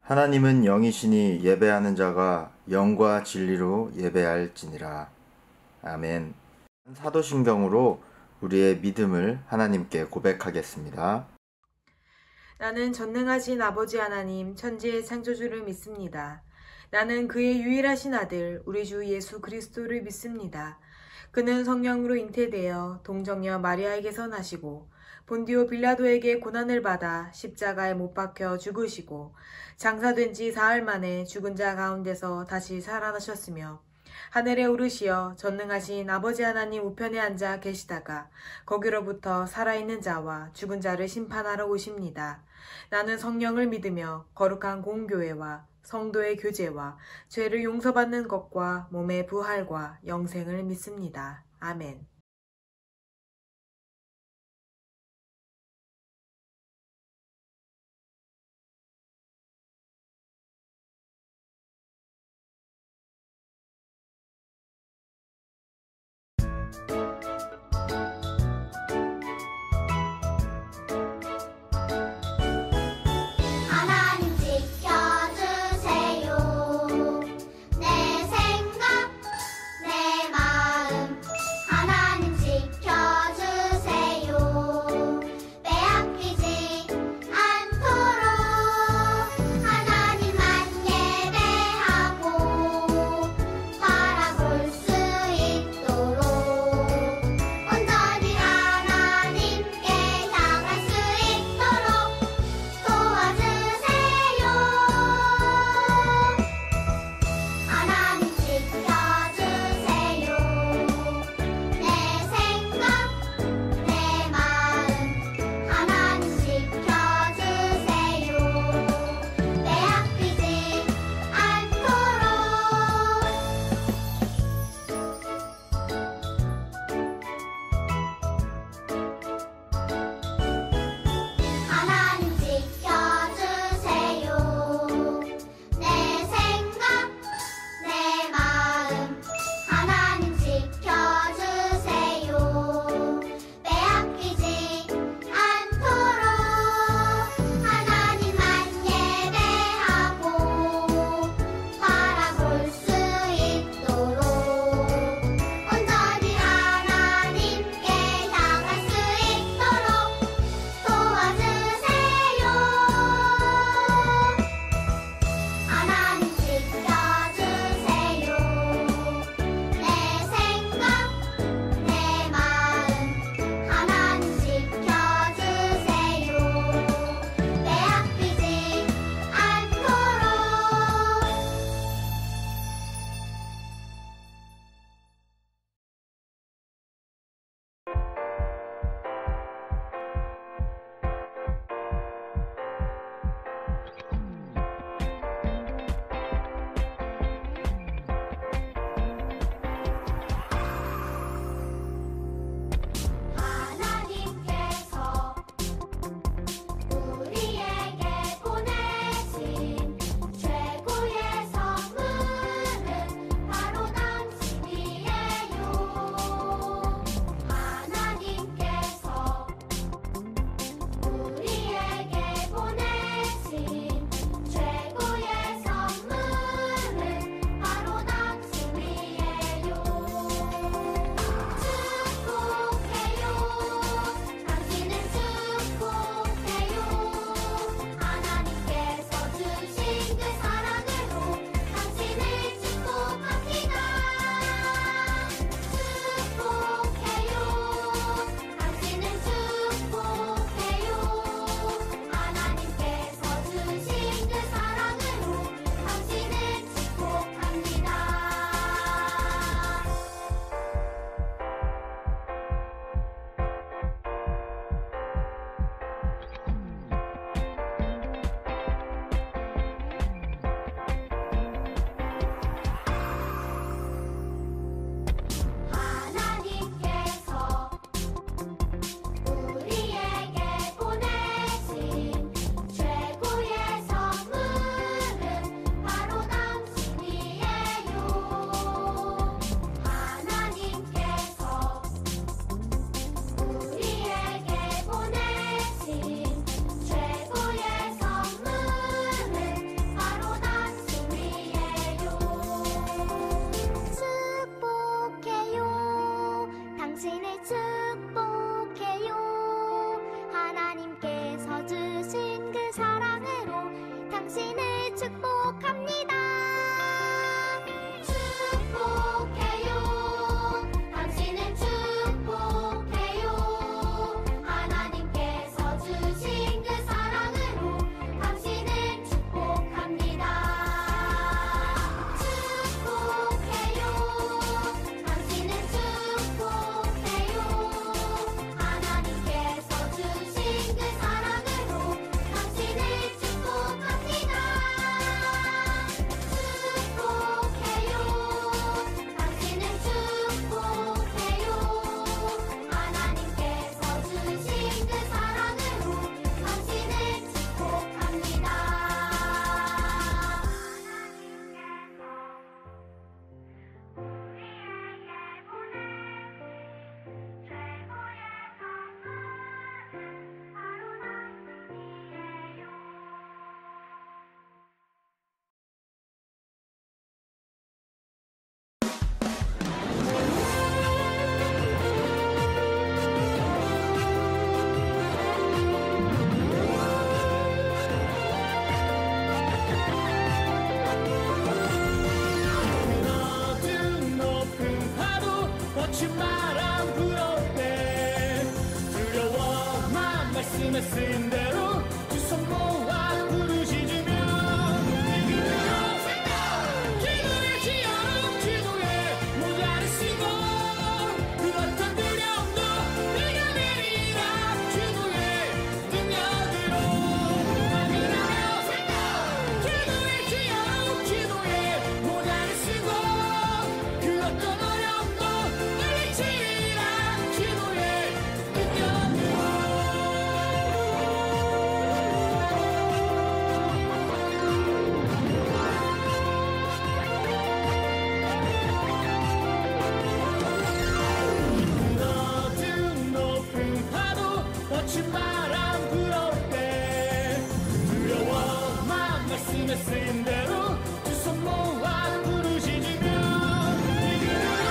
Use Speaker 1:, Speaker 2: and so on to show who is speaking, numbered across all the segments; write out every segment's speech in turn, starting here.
Speaker 1: 하나님은 영이시니 예배하는 자가 영과 진리로 예배할지니라. 아멘. 사도신경으로 우리의 믿음을 하나님께 고백하겠습니다.
Speaker 2: 나는 전능하신 아버지 하나님 천지의 창조주를 믿습니다. 나는 그의 유일하신 아들 우리 주 예수 그리스도를 믿습니다. 그는 성령으로 잉태되어 동정녀 마리아에게서 나시고 본디오 빌라도에게 고난을 받아 십자가에 못 박혀 죽으시고 장사된 지 사흘 만에 죽은 자 가운데서 다시 살아나셨으며 하늘에 오르시어 전능하신 아버지 하나님 우편에 앉아 계시다가 거기로부터 살아있는 자와 죽은 자를 심판하러 오십니다. 나는 성령을 믿으며 거룩한 공교회와 성도의 교제와 죄를 용서받는 것과 몸의 부활과 영생을 믿습니다. 아멘.
Speaker 3: 하나님 지켜주세요. 내 생각, 내 마음 하나님
Speaker 4: 말씀에 쓰인 대로 두 손 모아 부르짖으며 기도의 지어로 기도에 모자를 쓰고 그 어떤 두려움도 내가 내리라 기도의 능력으로 기도의 지어로 기도에 모자를 쓰고 그 어떤 어려움도 물리치리라 기도의 능력으로 너든 높은 파도 거친 바람 불어올 때 두려워만 말씀에 쓰인 대로 두 손 모아 부르짖으며 이그를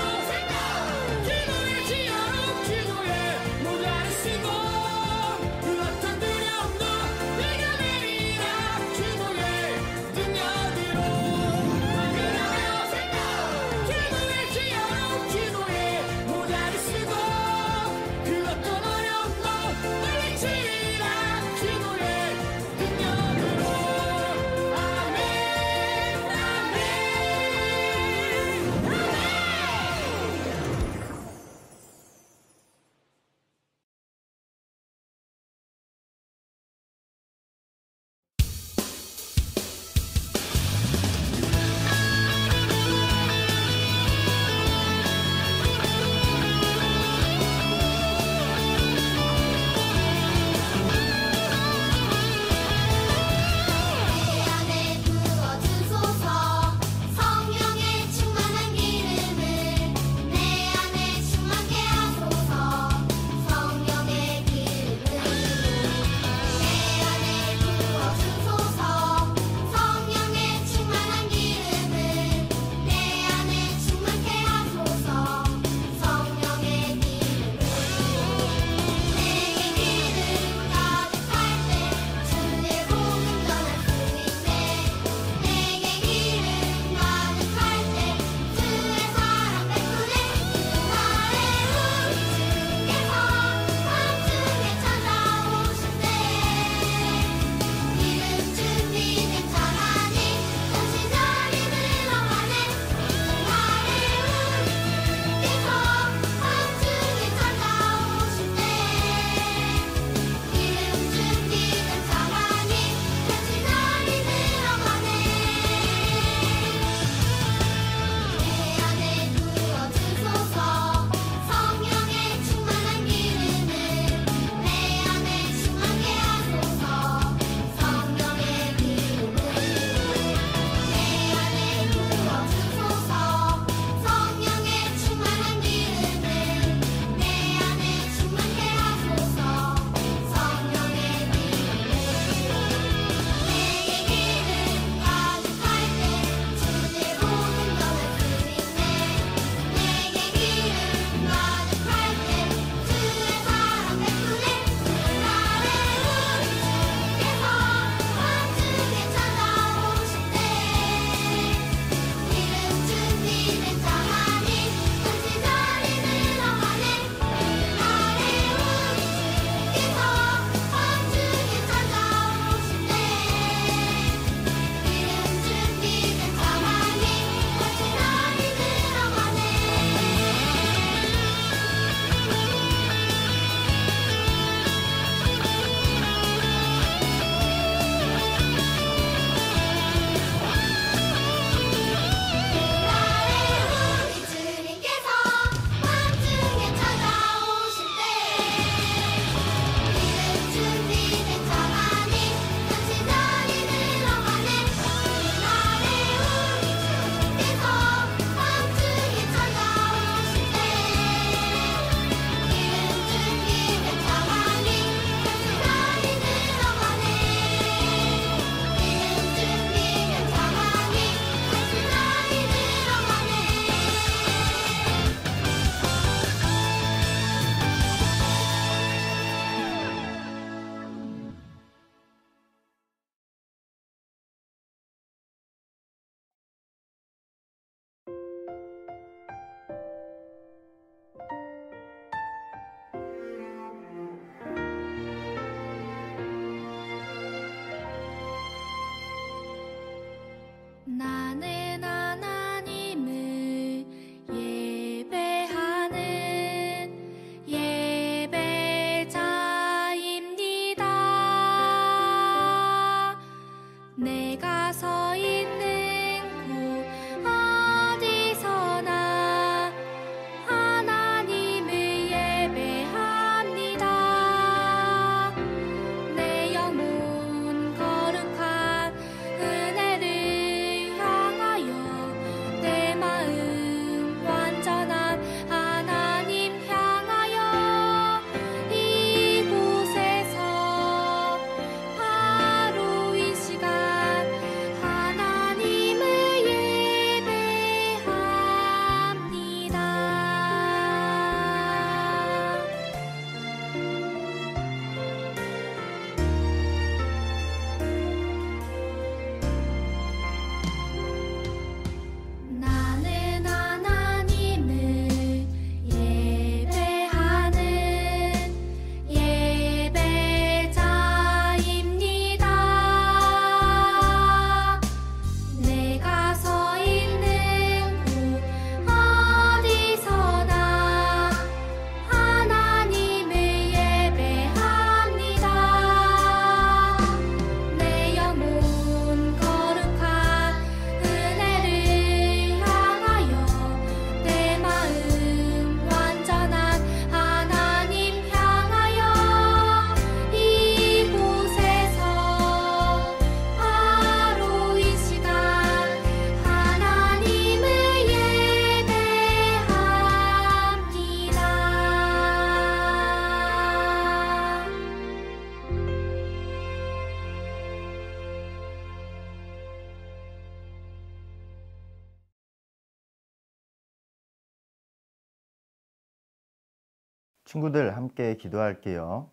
Speaker 1: 친구들 함께 기도할게요.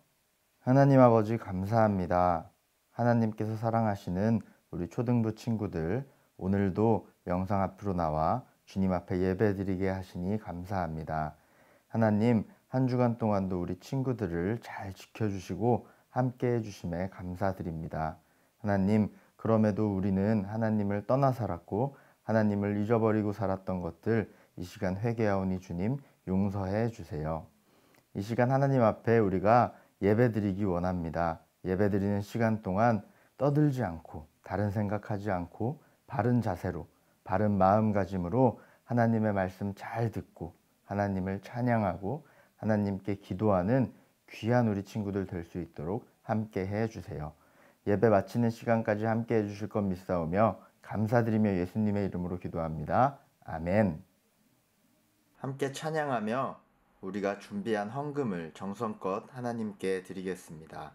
Speaker 1: 하나님 아버지 감사합니다. 하나님께서 사랑하시는 우리 초등부 친구들 오늘도 영상 앞으로 나와 주님 앞에 예배드리게 하시니 감사합니다. 하나님 한 주간 동안도 우리 친구들을 잘 지켜주시고 함께 해주심에 감사드립니다. 하나님 그럼에도 우리는 하나님을 떠나 살았고 하나님을 잊어버리고 살았던 것들 이 시간 회개하오니 주님 용서해 주세요. 이 시간 하나님 앞에 우리가 예배드리기 원합니다. 예배드리는 시간 동안 떠들지 않고 다른 생각하지 않고 바른 자세로 바른 마음가짐으로 하나님의 말씀 잘 듣고 하나님을 찬양하고 하나님께 기도하는 귀한 우리 친구들 될 수 있도록 함께 해주세요. 예배 마치는 시간까지 함께 해주실 것 믿사오며 감사드리며 예수님의 이름으로 기도합니다. 아멘. 함께 찬양하며 우리가 준비한 헌금을 정성껏 하나님께 드리겠습니다.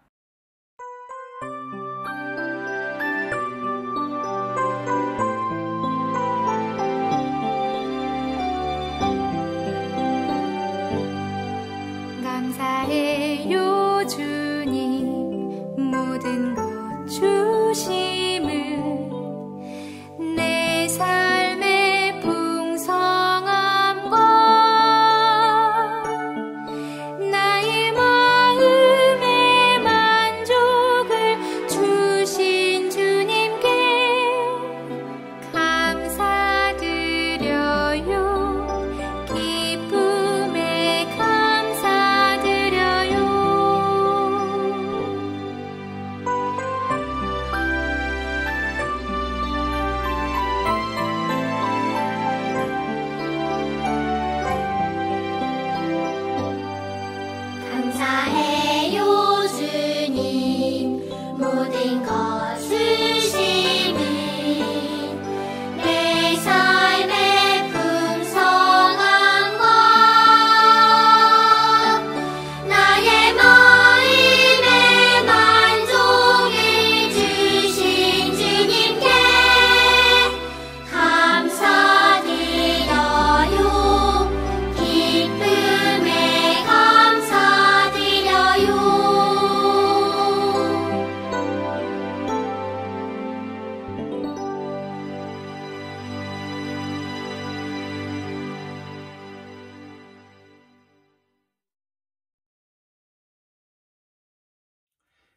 Speaker 5: 감사해요 주님 모든 것 주심을 내 삶의 풍성함과 나의 마음의 만족을 주신 주님께 감사드려요. 기쁨에 감사드려요.
Speaker 3: 감사해요 주님 모든 것 주심을 내 삶의 풍성함과 나의 마음의 만족을 주신 주님께 감사드려요. 기쁨에 감사드려요.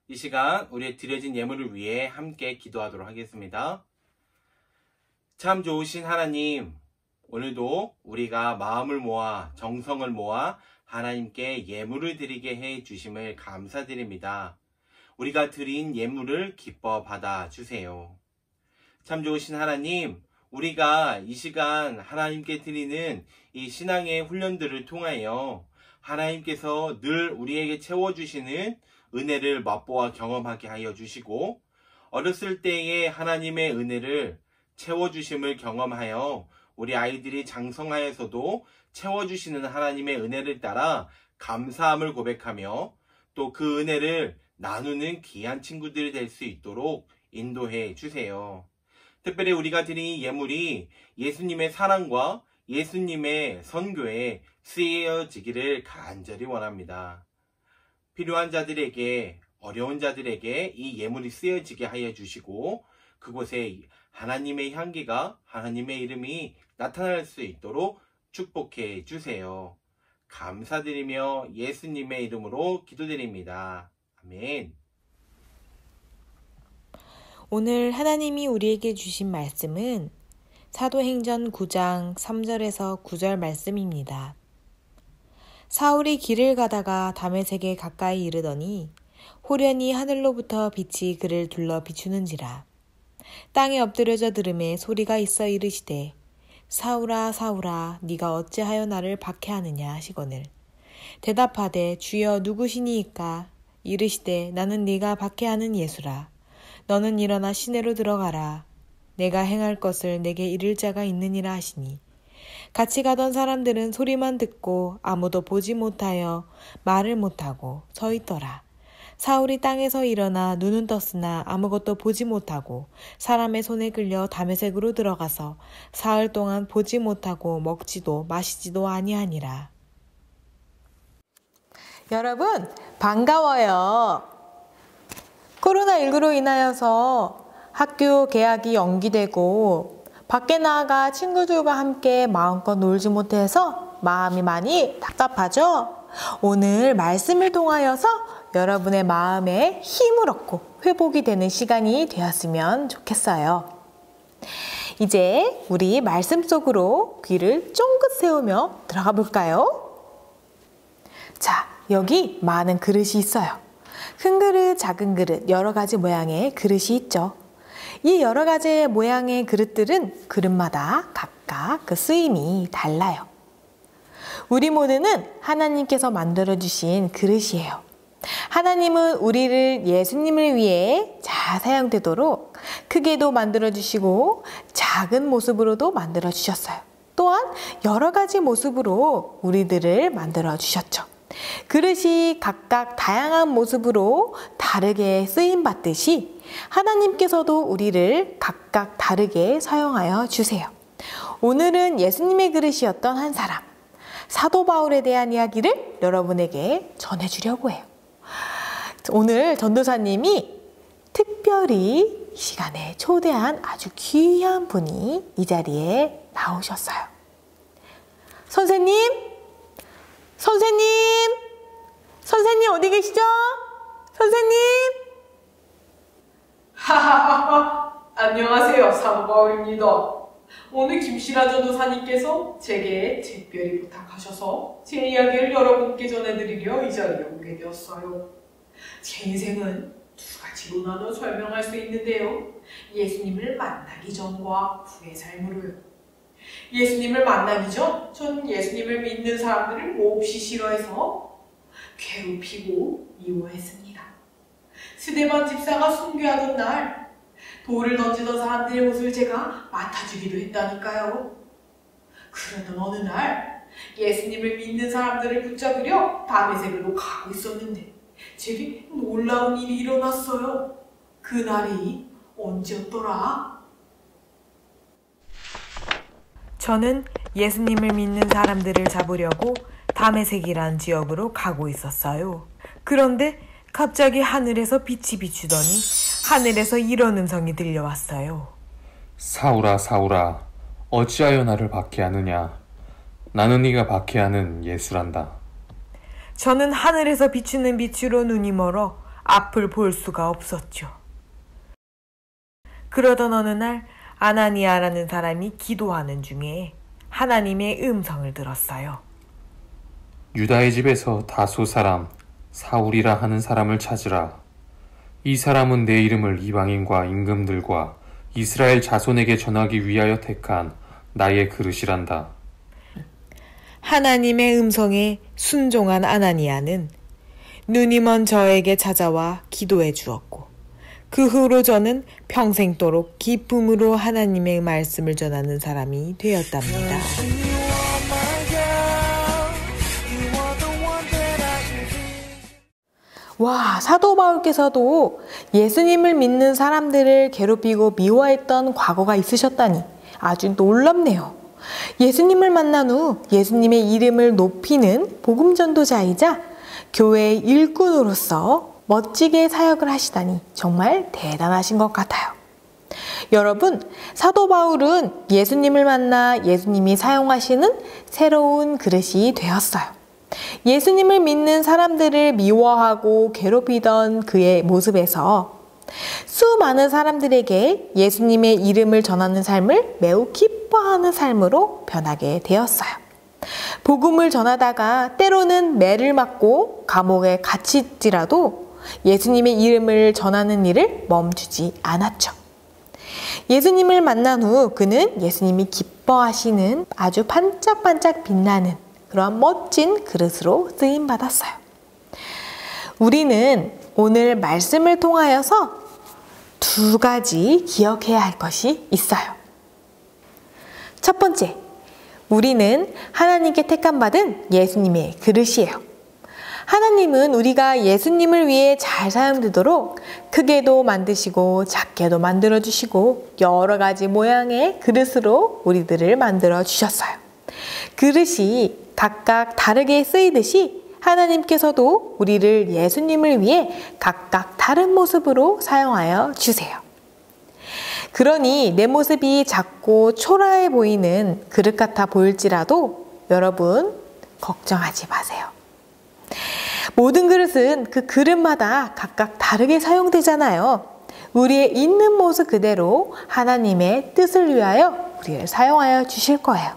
Speaker 6: 이 시간 우리의 드려진 예물을 위해 함께 기도하도록 하겠습니다. 참 좋으신 하나님, 오늘도 우리가 마음을 모아 정성을 모아 하나님께 예물을 드리게 해 주심을 감사드립니다. 우리가 드린 예물을 기뻐 받아 주세요. 참 좋으신 하나님, 우리가 이 시간 하나님께 드리는 이 신앙의 훈련들을 통하여 하나님께서 늘 우리에게 채워주시는 은혜를 맛보아 경험하게 하여 주시고, 어렸을 때의 하나님의 은혜를 채워주심을 경험하여 우리 아이들이 장성하여서도 채워주시는 하나님의 은혜를 따라 감사함을 고백하며 또 그 은혜를 나누는 귀한 친구들이 될 수 있도록 인도해 주세요. 특별히 우리가 드린 예물이 예수님의 사랑과 예수님의 선교에 쓰여지기를 간절히 원합니다. 필요한 자들에게, 어려운 자들에게 이 예물이 쓰여지게 하여 주시고 그곳에 하나님의 향기가, 하나님의 이름이 나타날 수 있도록 축복해 주세요. 감사드리며 예수님의 이름으로 기도드립니다. 아멘.
Speaker 2: 오늘 하나님이 우리에게 주신 말씀은 사도행전 9장 3절에서 9절 말씀입니다. 사울이 길을 가다가 다메섹에 가까이 이르더니 호련히 하늘로부터 빛이 그를 둘러 비추는지라. 땅에 엎드려져 들음에 소리가 있어 이르시되 사울아 사울아 네가 어찌하여 나를 박해하느냐 하시거늘 대답하되 주여 누구시니이까? 이르시되 나는 네가 박해하는 예수라. 너는 일어나 시내로 들어가라. 내가 행할 것을 내게 이를 자가 있느니라 하시니 같이 가던 사람들은 소리만 듣고 아무도 보지 못하여 말을 못하고 서 있더라. 사울이 땅에서 일어나 눈은 떴으나 아무것도 보지 못하고 사람의 손에 끌려 다메섹으로 들어가서 사흘 동안 보지 못하고 먹지도 마시지도 아니하니라. 여러분, 반가워요. 코로나19로 인하여서 학교 개학이 연기되고 밖에 나가 친구들과 함께 마음껏 놀지 못해서 마음이 많이 답답하죠? 오늘 말씀을 통하여서 여러분의 마음에 힘을 얻고 회복이 되는 시간이 되었으면 좋겠어요. 이제 우리 말씀 속으로 귀를 쫑긋 세우며 들어가 볼까요? 자, 여기 많은 그릇이 있어요. 큰 그릇, 작은 그릇, 여러 가지 모양의 그릇이 있죠. 이 여러 가지 모양의 그릇들은 그릇마다 각각 그 쓰임이 달라요. 우리 모두는 하나님께서 만들어주신 그릇이에요. 하나님은 우리를 예수님을 위해 잘 사용되도록 크게도 만들어주시고 작은 모습으로도 만들어주셨어요. 또한 여러 가지 모습으로 우리들을 만들어주셨죠. 그릇이 각각 다양한 모습으로 다르게 쓰임받듯이 하나님께서도 우리를 각각 다르게 사용하여 주세요. 오늘은 예수님의 그릇이었던 한 사람, 사도 바울에 대한 이야기를 여러분에게 전해주려고 해요. 오늘 전도사님이 특별히 이 시간에 초대한 아주 귀한 분이 이 자리에 나오셨어요. 선생님 어디 계시죠? 선생님!
Speaker 7: 하하하하, 안녕하세요. 사도 바울입니다. 오늘 김신아 전도사님께서 제게 특별히 부탁하셔서 제 이야기를 여러분께 전해드리려 이 자리에 오게 되었어요. 제 인생은 두 가지로 나눠 설명할 수 있는데요. 예수님을 만나기 전과 후의 삶으로요. 예수님을 만나기 전, 전 예수님을 믿는 사람들을 몹시 싫어해서 괴롭히고 미워했습니다. 스데반 집사가 순교하던 날 돌을 던지던 사람들의 옷을 제가 맡아주기도 했다니까요. 그러던 어느 날 예수님을 믿는 사람들을 붙잡으려 다메섹으로 가고 있었는데 제게 놀라운 일이 일어났어요. 그날이 언제였더라?
Speaker 2: 저는 예수님을 믿는 사람들을 잡으려고 다메섹이란 지역으로 가고 있었어요. 그런데 갑자기 하늘에서 빛이 비추더니 하늘에서 이런 음성이 들려왔어요.
Speaker 8: 사울아 사울아 어찌하여 나를 박해하느냐. 나는 네가 박해하는 예수란다.
Speaker 2: 저는 하늘에서 비추는 빛으로 눈이 멀어 앞을 볼 수가 없었죠. 그러던 어느 날 아나니아라는 사람이 기도하는 중에 하나님의 음성을 들었어요.
Speaker 8: 유다의 집에서 다소 사람 사울이라 하는 사람을 찾으라. 이 사람은 내 이름을 이방인과 임금들과 이스라엘 자손에게 전하기 위하여 택한 나의 그릇이란다.
Speaker 2: 하나님의 음성에 순종한 아나니아는 눈이 먼 저에게 찾아와 기도해 주었고 그 후로 저는 평생도록 기쁨으로 하나님의 말씀을 전하는 사람이 되었답니다. 와, 사도 바울께서도 예수님을 믿는 사람들을 괴롭히고 미워했던 과거가 있으셨다니 아주 놀랍네요. 예수님을 만난 후 예수님의 이름을 높이는 복음전도자이자 교회의 일꾼으로서 멋지게 사역을 하시다니 정말 대단하신 것 같아요. 여러분, 사도 바울은 예수님을 만나 예수님이 사용하시는 새로운 그릇이 되었어요. 예수님을 믿는 사람들을 미워하고 괴롭히던 그의 모습에서 수많은 사람들에게 예수님의 이름을 전하는 삶을 매우 기뻐하는 삶으로 변하게 되었어요. 복음을 전하다가 때로는 매를 맞고 감옥에 갇힐지라도 예수님의 이름을 전하는 일을 멈추지 않았죠. 예수님을 만난 후 그는 예수님이 기뻐하시는 아주 반짝반짝 빛나는 그런 멋진 그릇으로 쓰임받았어요. 우리는 오늘 말씀을 통하여서 두 가지 기억해야 할 것이 있어요. 첫 번째, 우리는 하나님께 택함받은 예수님의 그릇이에요. 하나님은 우리가 예수님을 위해 잘 사용되도록 크게도 만드시고 작게도 만들어주시고 여러 가지 모양의 그릇으로 우리들을 만들어 주셨어요. 그릇이 각각 다르게 쓰이듯이 하나님께서도 우리를 예수님을 위해 각각 다른 모습으로 사용하여 주세요. 그러니 내 모습이 작고 초라해 보이는 그릇 같아 보일지라도 여러분 걱정하지 마세요. 모든 그릇은 그 그릇마다 각각 다르게 사용되잖아요. 우리의 있는 모습 그대로 하나님의 뜻을 위하여 우리를 사용하여 주실 거예요.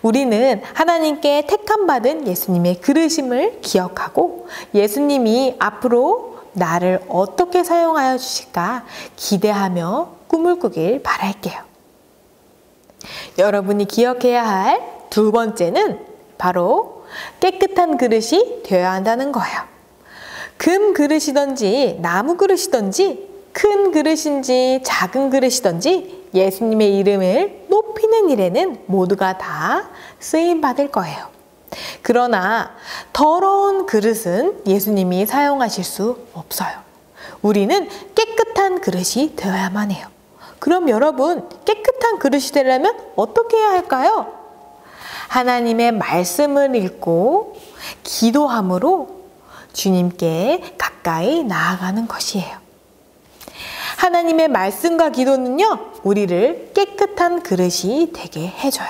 Speaker 2: 우리는 하나님께 택함받은 예수님의 그릇임을 기억하고 예수님이 앞으로 나를 어떻게 사용하여 주실까 기대하며 꿈을 꾸길 바랄게요. 여러분이 기억해야 할 두 번째는 바로 깨끗한 그릇이 되어야 한다는 거예요. 금 그릇이든지 나무 그릇이든지 큰 그릇인지 작은 그릇이든지 예수님의 이름을 높이는 일에는 모두가 다 쓰임받을 거예요. 그러나 더러운 그릇은 예수님이 사용하실 수 없어요. 우리는 깨끗한 그릇이 되어야만 해요. 그럼 여러분, 깨끗한 그릇이 되려면 어떻게 해야 할까요? 하나님의 말씀을 읽고 기도함으로 주님께 가까이 나아가는 것이에요. 하나님의 말씀과 기도는요, 우리를 깨끗한 그릇이 되게 해줘요.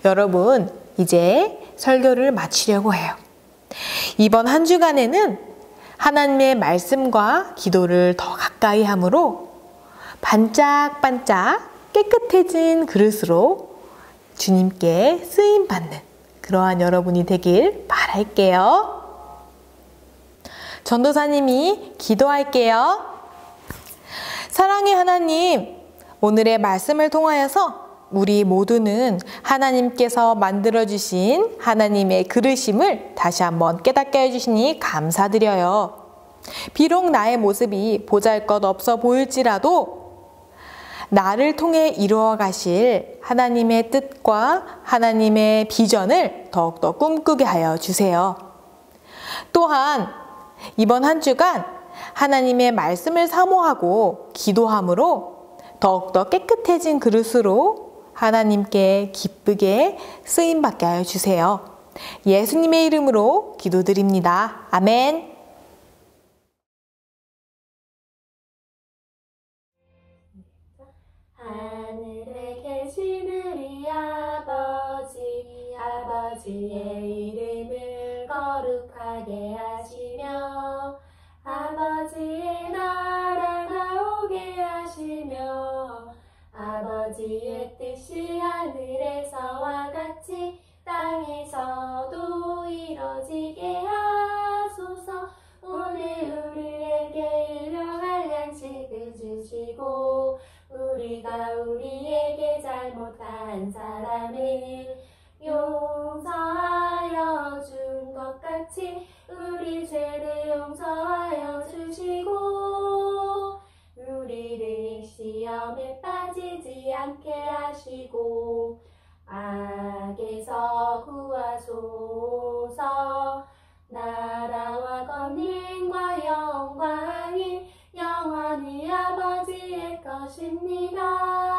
Speaker 2: 여러분, 이제 설교를 마치려고 해요. 이번 한 주간에는 하나님의 말씀과 기도를 더 가까이 함으로 반짝반짝 깨끗해진 그릇으로 주님께 쓰임받는 그러한 여러분이 되길 바랄게요. 전도사님이 기도할게요. 사랑의 하나님, 오늘의 말씀을 통하여서 우리 모두는 하나님께서 만들어주신 하나님의 그릇임을 다시 한번 깨닫게 해주시니 감사드려요. 비록 나의 모습이 보잘것없어 보일지라도 나를 통해 이루어 가실 하나님의 뜻과 하나님의 비전을 더욱더 꿈꾸게 하여 주세요. 또한 이번 한 주간 하나님의 말씀을 사모하고 기도함으로 더욱더 깨끗해진 그릇으로 하나님께 기쁘게 쓰임받게 하여 주세요. 예수님의 이름으로 기도드립니다. 아멘.
Speaker 3: 하늘에 계신 우리 아버지, 아버지의 이름을 거룩하게 하시며 아버지의 나라가 오게 하시며 아버지의 뜻이 하늘에서와 같이 땅에서도 이루어지게 하소서. 오늘 우리에게 일용할 양식을 주시고 우리가 우리에게 잘못한 사람을 용서하여 준 것 같이 우리 죄를 용서하여 주시고 우리를 시험에 빠지지 않게 하시고 악에서 구하소서. 나라와 권능과 영광이 영원히 아버지의 것입니다.